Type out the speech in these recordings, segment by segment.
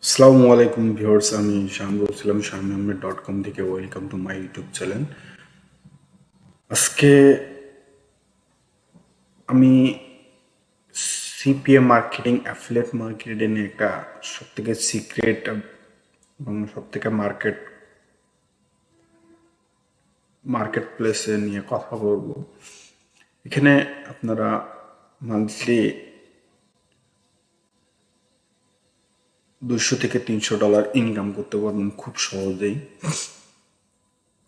আসসালামু আলাইকুম ভিউয়ার্স, আমি শাম বলছিলাম শামিম.com থেকে। Welcome to my YouTube channel. আজকে আমি সিপিএ মার্কেটিং, অ্যাফিলিয়েট মার্কেটিং একটা সবথেকে সিক্রেট এবং সবথেকে মার্কেট প্লেসে নিয়ে কথা বলবো। এখানে আপনারা মান্থলি $200 থেকে $300 ইনকাম করতে পারবেন খুব সহজেই,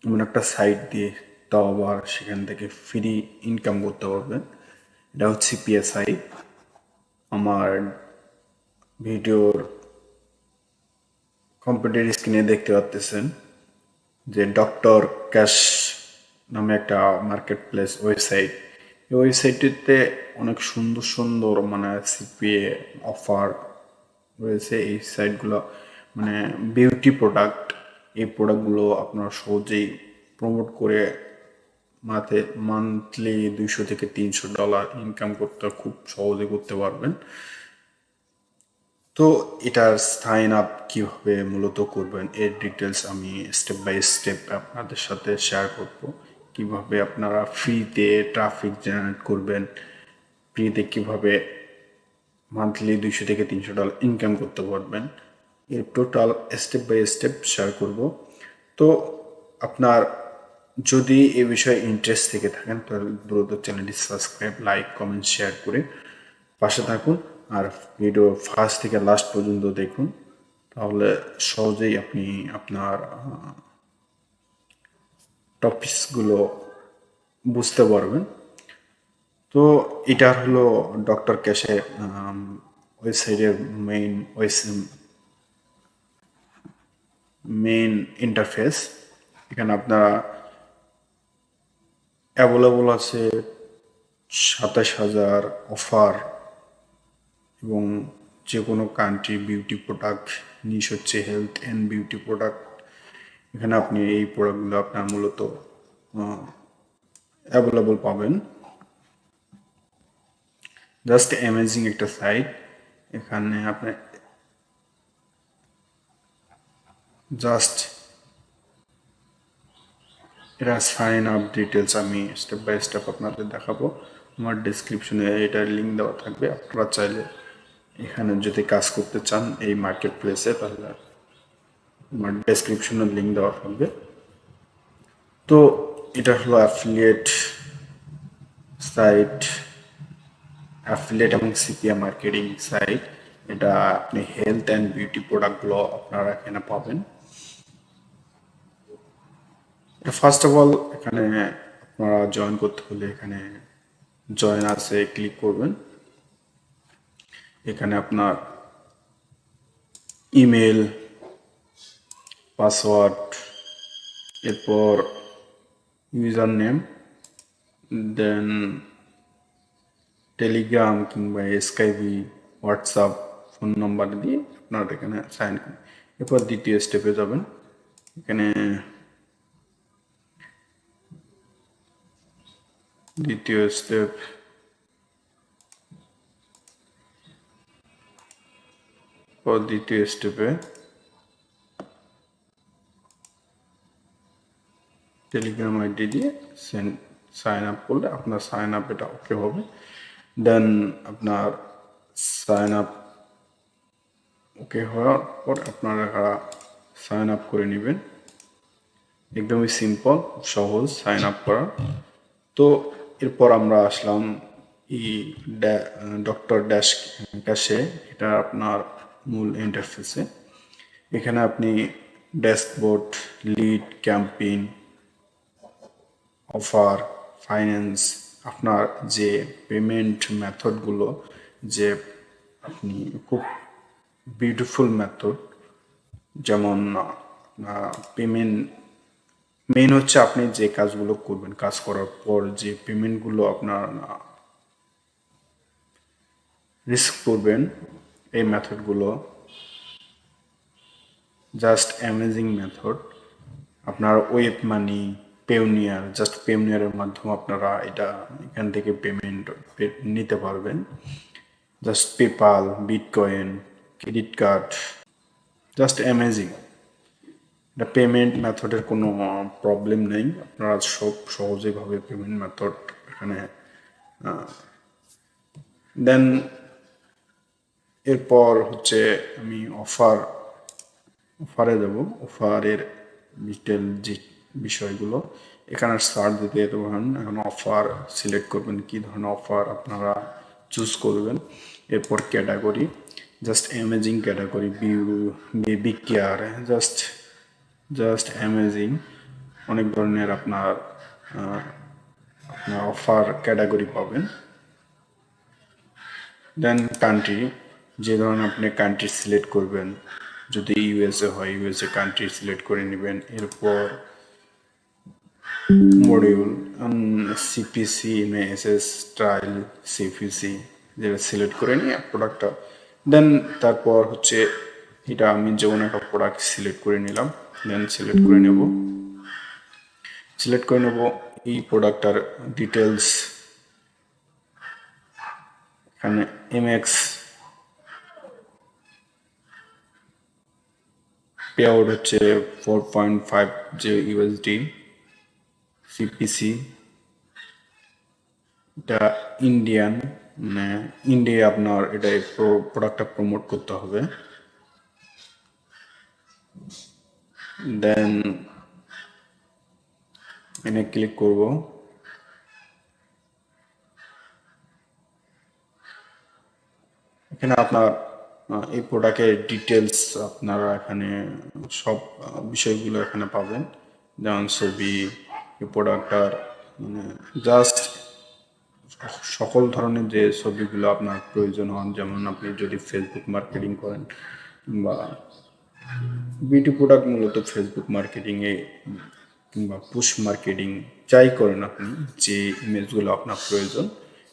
এমন একটা সাইট দিয়ে। তাও আবার সেখান থেকে ফ্রি ইনকাম করতে পারবেন। এটা হচ্ছে সিপিএ সাইট। আমার ভিডিওর কম্পিউটার স্ক্রিনে দেখতে পাচ্ছেন যে ডক্টর ক্যাশ নামে একটা মার্কেট প্লেস ওয়েবসাইট। এই ওয়েবসাইটটিতে অনেক সুন্দর সুন্দর সিপিএ অফার রয়েছে। এই সাইটগুলো বিউটি প্রোডাক্ট, এই প্রোডাক্টগুলো আপনারা সহজেই প্রমোট করে মান্থলি $200 থেকে $300 ইনকাম করতে খুব সহজে করতে পারবেন। তো এটার সাইন আপ কীভাবে মূলত করবেন এর ডিটেলস আমি স্টেপ বাই স্টেপ আপনাদের সাথে শেয়ার করব। কিভাবে আপনারা ফ্রিতে ট্রাফিক জেনারেট করবেন, ফ্রিতে কিভাবে মান্থলি $200 থেকে $300 ইনকাম করতে পারবেন, এর total step by step share করব। তো আপনার যদি এ বিষয়ে ইন্টারেস্ট থেকে থাকেন তাহলে দ্রুত চ্যানেলটি সাবস্ক্রাইব, লাইক, কমেন্ট, শেয়ার করে পাশে থাকুন। আর ভিডিও ফার্স্ট থেকে লাস্ট পর্যন্ত দেখুন, তাহলে সহজেই আপনি আপনার টপিকসগুলো বুঝতে পারবেন। তো এটা হলো ডক্টর ক্যাশের ওয়েবসাইটের মেইন ইন্টারফেস। এখানে আপনারা অ্যাভেলেবল আছে 27,000 অফার এবং যে কোনো কান্ট্রি বিউটি প্রোডাক্ট। নিশ হচ্ছে হেলথ অ্যান্ড বিউটি প্রোডাক্ট। এখানে আপনি এই প্রোডাক্টগুলো আপনার মূলত অ্যাভেলেবল পাবেন। জাস্ট অ্যামেজিং একটা সাইট। এখানে আপনি জাস্ট এটা সাইন আপ ডিটেলস আমি স্টেপ বাই স্টেপ আপনাদের দেখাবো। আমার ডিসক্রিপশনে এটার লিঙ্ক দেওয়া থাকবে। আপনারা চাইলে এখানে যদি কাজ করতে চান এই মার্কেট প্লেসে, তাহলে আমার ডেসক্রিপশনের লিঙ্ক দেওয়া থাকবে। তো এটা হলো অ্যাফিলিয়েট সাইট, অ্যাফিলিয়েট এবং সিপিএ মার্কেটিং সাইট। এটা আপনি হেলথ অ্যান্ড বিউটি প্রোডাক্টগুলো আপনারা এখানে পাবেন। ফার্স্ট অফ অল এখানে আপনারা জয়েন করতে হলে এখানে জয়েন আছে ক্লিক করবেন। এখানে আপনার ইমেল, পাসওয়ার্ড, এরপর ইউজার নেম, দেন টেলিগ্রাম কিংবা স্কাইপি, হোয়াটসঅ্যাপ ফোন নাম্বার দিয়ে আপনারা এখানে সাইন করুন। এরপর দ্বিতীয় স্টেপে যাবেন। এখানে দ্বিতীয় স্টেপে টেলিগ্রাম আইডি দিয়ে সাইন আপ করলে আপনার সাইন আপ এটা ওকে হবে। দেন আপনার সাইন আপ ওকে হওয়ার পর আপনারা সাইন আপ করে নেবেন। একদমই সিম্পল, সহজ সাইন আপ করা। তো এরপর আমরা আসলাম ডক্টর ক্যাশে। এটা আপনার মূল ইন্টারফেসে। এখানে আপনি dashboard, lead, campaign, offer, finance, আপনার যে পেমেন্ট মেথডগুলো, যে আপনি খুব বিউটিফুল মেথড, যেমন পেমেন্ট মেইন হচ্ছে আপনি যে কাজগুলো করবেন, কাজ করার পর যে পেমেন্টগুলো আপনার রিস্ক করবেন, এই মেথডগুলো জাস্ট অ্যামেজিং মেথড। আপনার ওয়েব মানি, পেওনিয়ার, জাস্ট পেওনিয়ারের মাধ্যমে আপনারা এখান থেকে পেমেন্ট নিতে পারবেন। Just PayPal, bitcoin, credit card, just amazing. এটা পেমেন্ট মেথডের কোনো প্রবলেম নেই, আপনারা সব সহজেভাবে পেমেন্ট মেথড এখানে দেন। এরপর হচ্ছে আমি অফারে যাব। অফারের ডিটেল যে বিষয়গুলো এখানে সার্চ দিতে পারেন। এখন অফার সিলেক্ট করবেন, কী ধরনের অফার আপনারা চুজ করবেন। এরপর category, just amazing category, baby care, just amazing. অনেক ধরনের আপনার অফার ক্যাটাগরি পাবেন। দেন কান্ট্রি, যে ধরনের আপনি কান্ট্রি সিলেক্ট করবেন, যদি ইউএসএ হয় ইউএসএ কান্ট্রি সিলেক্ট করে নেবেন। এরপর module, CPC S trial CPC যেটা সিলেক্ট করে নিয়ে প্রোডাক্টটা দেন। তারপর হচ্ছে এটা আমি যে কোনো একটা প্রোডাক্ট সিলেক্ট করে নিলাম। দেন সিলেক্ট করে নেব এই প্রোডাক্টটার ডিটেলস। এখানে এমএক্স পে আউট হচ্ছে 4.5 যে ইউএসডি। সিপিসি এটা ইন্ডিয়ান, মানে ইন্ডিয়া আপনার এটা প্রোডাক্টটা প্রমোট করতে হবে। দেন এনে ক্লিক করব। এখানে আপনার এই প্রোডাক্টের ডিটেলস আপনারা এখানে সব বিষয়গুলো এখানে পাবেন, যেমন ছবি, এই প্রোডাক্টটার মানে জাস্ট সকল ধরনের যে ছবিগুলো আপনার প্রয়োজন হন, যেমন আপনি যদি ফেসবুক মার্কেটিং করেন বা বিউটি প্রোডাক্ট মূলত ফেসবুক মার্কেটিংয়ে কিংবা পুশ মার্কেটিং যাই করেন আপনি, যে ইমেজগুলো আপনার প্রয়োজন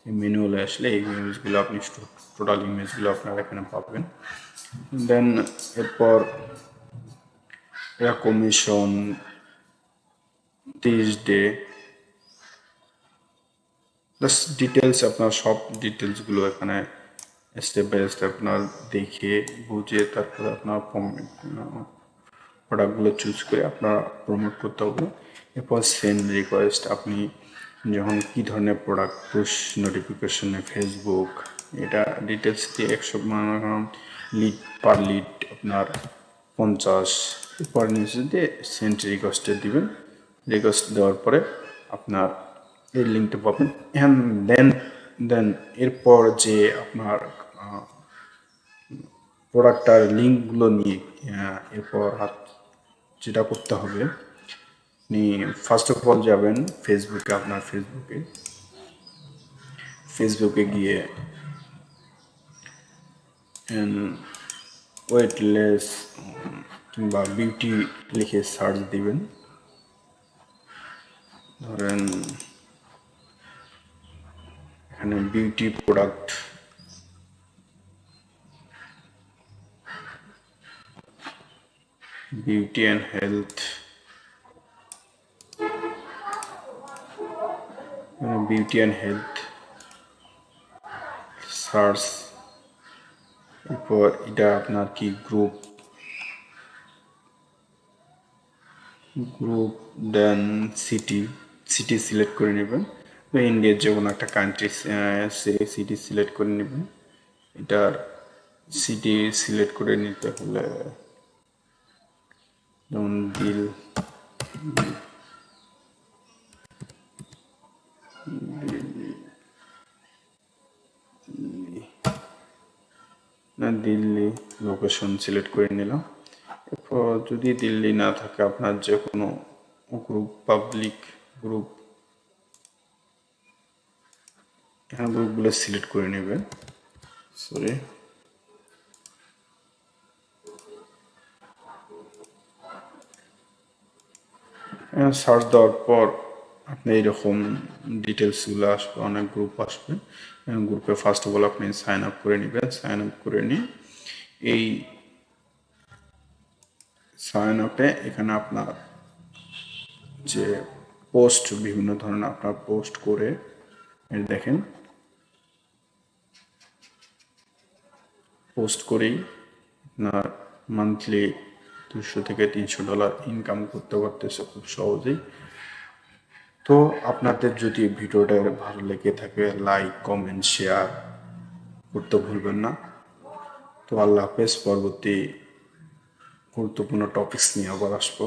এই ম্যানুয়ালে আসলে এই ইমেজগুলো আপনি টোটাল ইমেজগুলো আপনারা এখানে পাবেন। দেন এরপর কমিশন 30 ডে প্লাস ডিটেলস, আপনার সব ডিটেলসগুলো এখানে স্টেপ বাই স্টেপ আপনার দেখে বুঝে তারপরে আপনার প্রোডাক্টগুলো চুজ করে আপনার প্রমোট করতে হবে। এরপর সেন্ড রিকোয়েস্ট, আপনি যখন কী ধরনের প্রোডাক্ট পুশ নোটিফিকেশনে ফেসবুক এটা ডিটেলস দিয়ে 100 লিড পার লিড আপনার 50। এরপর নিচে দিয়ে সেন্ড রিকোয়েস্টে দিবেন। রিকোয়েস্ট দেওয়ার পরে আপনার এই লিঙ্কটা পাবেন। অ্যান্ড দেন এরপর যে আপনার প্রোডাক্টটার লিঙ্কগুলো নিয়ে এরপর যেটা করতে হবে, আপনি ফার্স্ট অফ অল যাবেন ফেসবুকে। আপনার ফেসবুকে গিয়ে ওয়েটলেস কিংবা বিউটি লিখে সার্চ দিবেন। ধরেন এখানে beauty product, beauty and health, beauty and health search. এরপর এটা আপনার কি গ্রুপ, দেন সিটি সিলেক্ট করে নেবেন। তো ইন্ডিয়ার যে কোনো একটা কান্ট্রি সিটি সিলেক্ট করে নেবেন। এটার সিটি সিলেক্ট করে নিতে হলে যেমন দিল্লি লোকেশন সিলেক্ট করে নিলাম। এরপর যদি দিল্লি না থাকে আপনার যে কোনো গ্রুপ, পাবলিক গ্রুপ, এখানে গ্রুপগুলো সিলেক্ট করে নেবেন। সরি, সার্চ দেওয়ার পর আপনি এইরকম ডিটেলসগুলো আসবে, অনেক গ্রুপ আসবে। গ্রুপে ফার্স্ট অফ অল আপনি সাইন আপ করে নেবেন। সাইন আপ করে নিয়ে এই সাইন আপে এখানে আপনার যে পোস্ট, বিভিন্ন ধরনের আপনার পোস্ট করে দেখেন, পোস্ট করেই আপনার মান্থলি $200 থেকে $300 ইনকাম করতে পারতেছে খুব সহজেই। তো আপনাদের যদি ভিডিওটা ভালো লেগে থাকে লাইক কমেন্ট শেয়ার করতে ভুলবেন না। তো আল্লাহ হাফেজ, পরবর্তী গুরুত্বপূর্ণ টপিকস নিয়ে আবার আসবো।